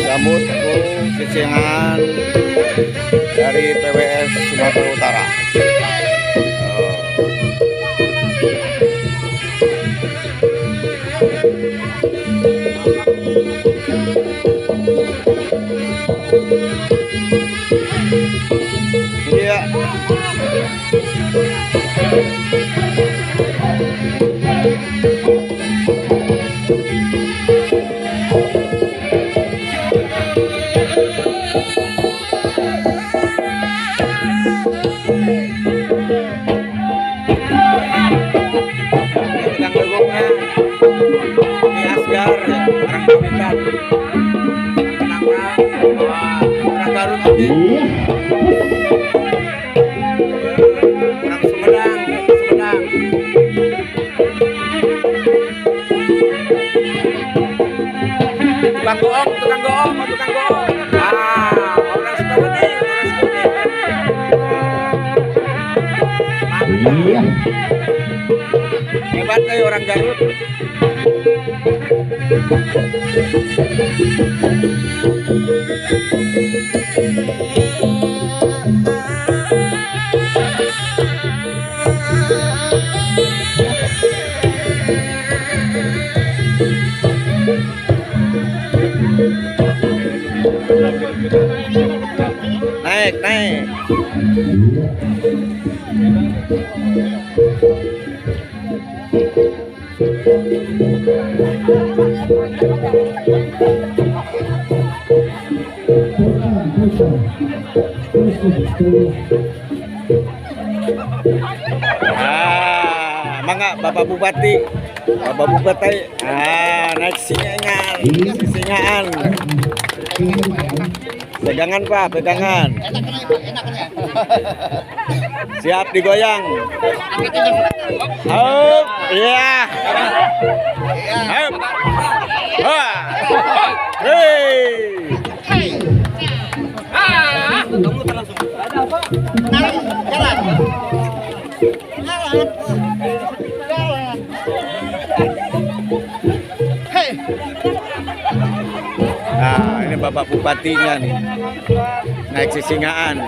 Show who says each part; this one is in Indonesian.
Speaker 1: Sambut sisingan dari PWS Sumatera Utara. Iya. Yang legungnya di Asgar orang Pamitan. Orang Garut nanti. Orang Sumedang, Sumedang. Tukang goong, tukang goong, tukang goong. Orang Sukabumi, orang Sukabumi. Mantap. Hebat kayak orang Garut. Naik, naik. Mangga Bapak Bupati. Bapak Bupati. Naik singan. Singan. Pegangan Pak, pegangan. Siap digoyang. Hop, iya. Hop. Wah. Hei. Nah, ini Bapak Bupatinya nih, naik sisingaan.